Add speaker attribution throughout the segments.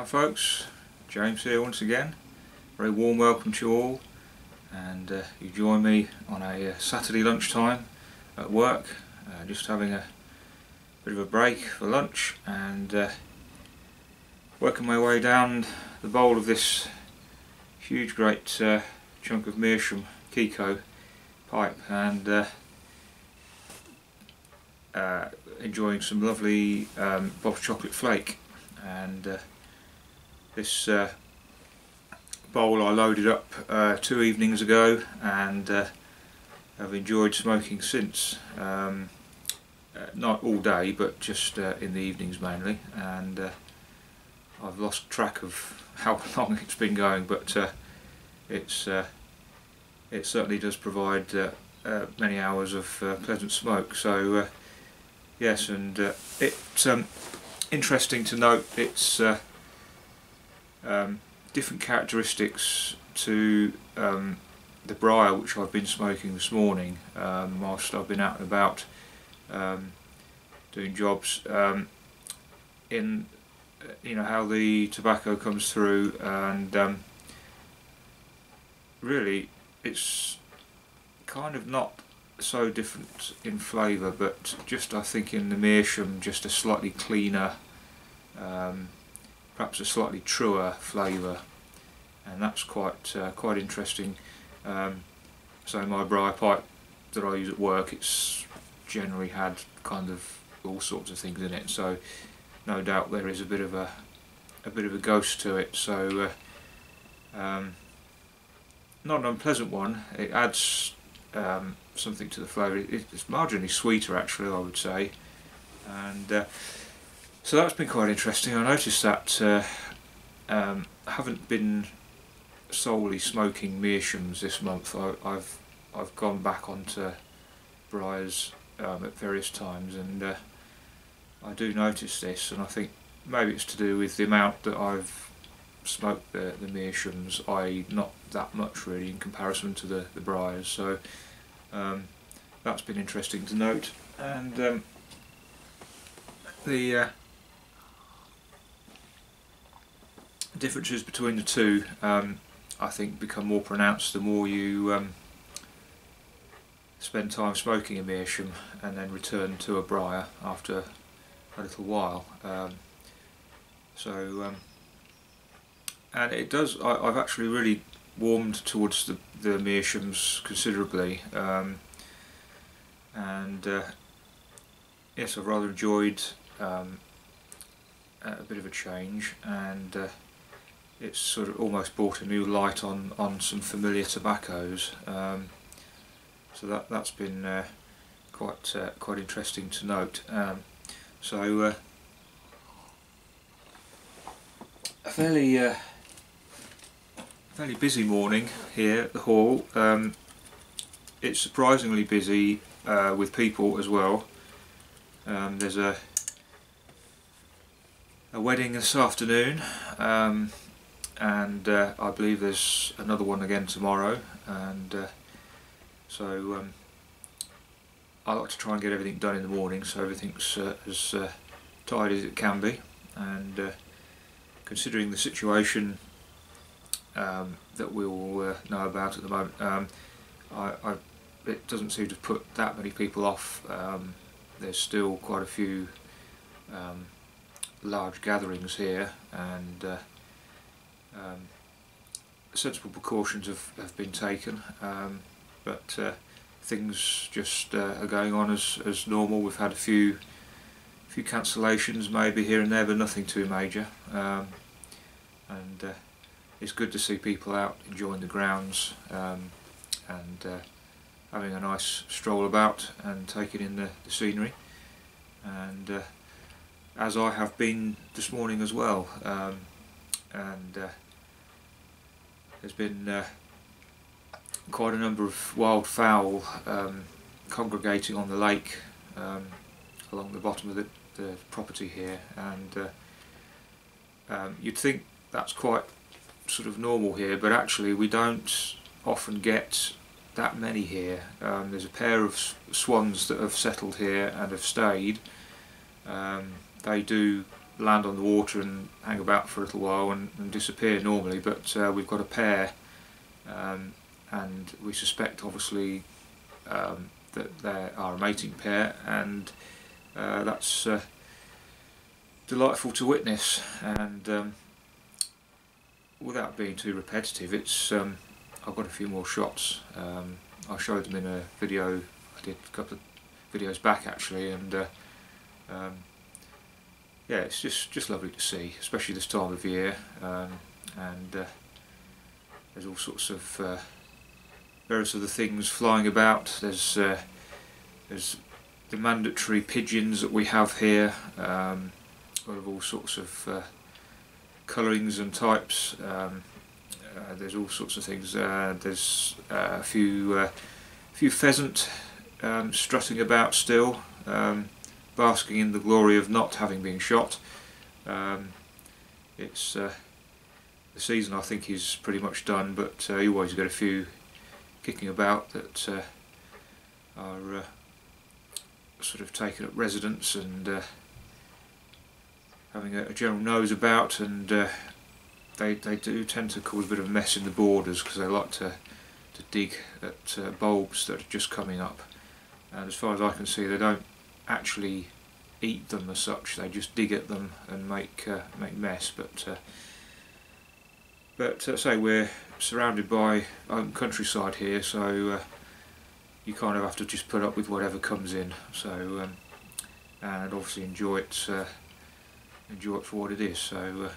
Speaker 1: Hi folks, James here once again. Very warm welcome to you all, and you join me on a Saturday lunchtime at work, just having a bit of a break for lunch and working my way down the bowl of this huge great chunk of Meerschaum Kiko pipe, and enjoying some lovely Bob's chocolate flake. And this bowl I loaded up 2 evenings ago, and have enjoyed smoking since. Not all day, but just in the evenings mainly, and I've lost track of how long it's been going, but it certainly does provide many hours of pleasant smoke. So yes, and it's interesting to note its different characteristics to the briar which I've been smoking this morning whilst I've been out and about doing jobs. In how the tobacco comes through, and really it's kind of not so different in flavour, but just I think in the Meerschaum just a slightly cleaner, perhaps a slightly truer flavour, and that's quite interesting. So my briar pipe that I use at work, it's generally had kind of all sorts of things in it, so no doubt there is a bit of a ghost to it. So not an unpleasant one. It adds something to the flavour. It's marginally sweeter actually, I would say, and so that's been quite interesting. I noticed that I haven't been solely smoking Meerschaums this month. I've gone back onto briars at various times, and I do notice this, and I think maybe it's to do with the amount that I've smoked the Meerschaums, i.e. not that much really in comparison to the briars. So that's been interesting to note, and the differences between the two I think become more pronounced the more you spend time smoking a Meerschaum and then return to a briar after a little while. And it does, I've actually really warmed towards the Meerschaums considerably, and yes, I've rather enjoyed a bit of a change, and it's sort of almost brought a new light on some familiar tobaccos. So that's been quite interesting to note. So a fairly busy morning here at the hall. It's surprisingly busy with people as well. There's a wedding this afternoon, and I believe there's another one again tomorrow, and so I like to try and get everything done in the morning so everything's as tidy as it can be, and considering the situation that we all know about at the moment, it doesn't seem to put that many people off. There's still quite a few large gatherings here, and sensible precautions have been taken, but things just are going on as normal. We've had a few cancellations maybe here and there, but nothing too major, and it's good to see people out enjoying the grounds, and having a nice stroll about and taking in the scenery, and as I have been this morning as well, and there's been quite a number of wildfowl congregating on the lake along the bottom of the property here, and you'd think that's quite sort of normal here, but actually we don't often get that many here. There's a pair of swans that have settled here and have stayed. They do land on the water and hang about for a little while and disappear normally, but we've got a pair, and we suspect obviously that they are a mating pair, and that's delightful to witness. And without being too repetitive, it's I've got a few more shots. I showed them in a video I did a couple of videos back actually, and yeah, it's just lovely to see, especially this time of year. And there's all sorts of various other things flying about. There's the mandatory pigeons that we have here, of all sorts of colourings and types. There's all sorts of things. There's a few pheasant strutting about still, basking in the glory of not having been shot. It's the season, I think, is pretty much done, but you always get a few kicking about that are sort of taking up residence and having a general nose about, and they do tend to cause a bit of a mess in the borders because they like to dig at bulbs that are just coming up. And as far as I can see, they don't actually eat them as such. They just dig at them and make mess. But say we're surrounded by open countryside here, so you kind of have to just put up with whatever comes in. So and obviously enjoy it for what it is. So.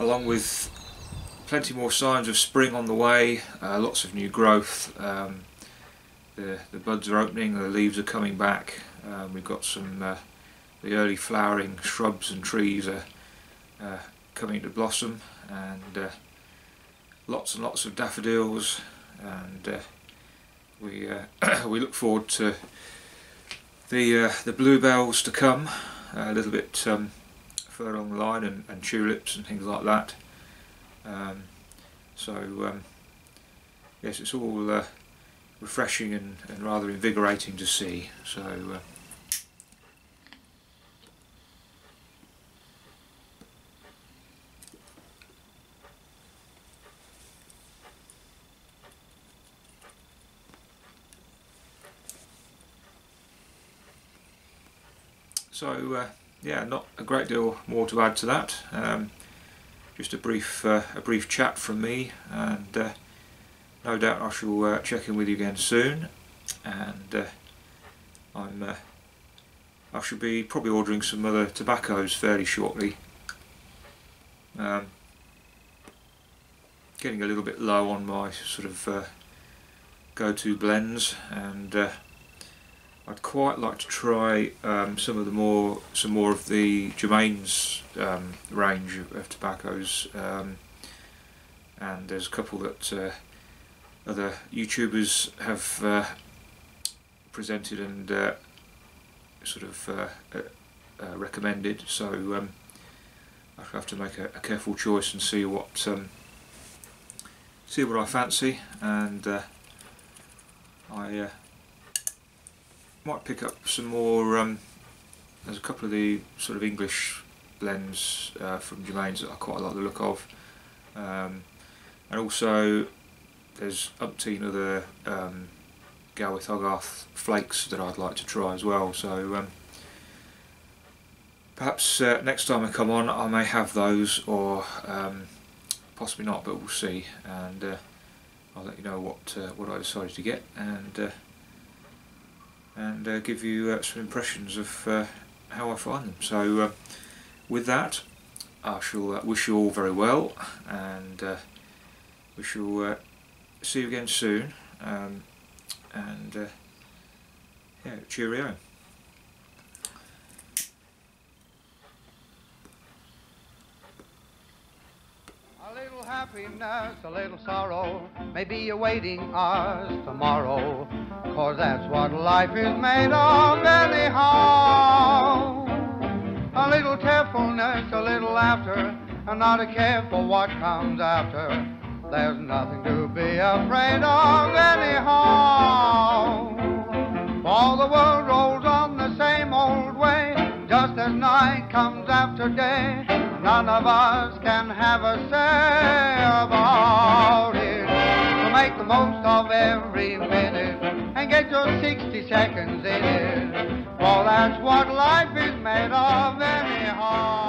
Speaker 1: along with plenty more signs of spring on the way, lots of new growth. The buds are opening, the leaves are coming back. We've got some the early flowering shrubs and trees are coming to blossom, and lots and lots of daffodils, and we we look forward to the bluebells to come a little bit further along the line, and tulips and things like that. Yes, it's all refreshing and rather invigorating to see. Yeah, not a great deal more to add to that. Just a brief chat from me, and no doubt I shall check in with you again soon. And I shall be probably ordering some other tobaccos fairly shortly. Getting a little bit low on my sort of go-to blends, and I'd quite like to try some more of the Germain's range of tobaccos, and there's a couple that other YouTubers have presented and sort of recommended. So I have to make a careful choice and see what I fancy, and I might pick up some more. There's a couple of the sort of English blends from Germain's that I quite like the look of, and also there's umpteen other Galwith Hogarth flakes that I'd like to try as well. So perhaps next time I come on I may have those, or possibly not, but we'll see, and I'll let you know what I decided to get, and give you some impressions of how I find them. So with that, I shall wish you all very well, and we shall see you again soon, and yeah, cheerio.
Speaker 2: A little happiness, a little sorrow, may be awaiting us tomorrow, 'cause that's what life is made of anyhow. A little tearfulness, a little laughter, and not a care for what comes after. There's nothing to be afraid of anyhow. For the world rolls on the same old way, just as night comes after day. None of us can have a say about it. So make the most of every minute and get your 60 seconds in it. For that's what life is made of anyhow.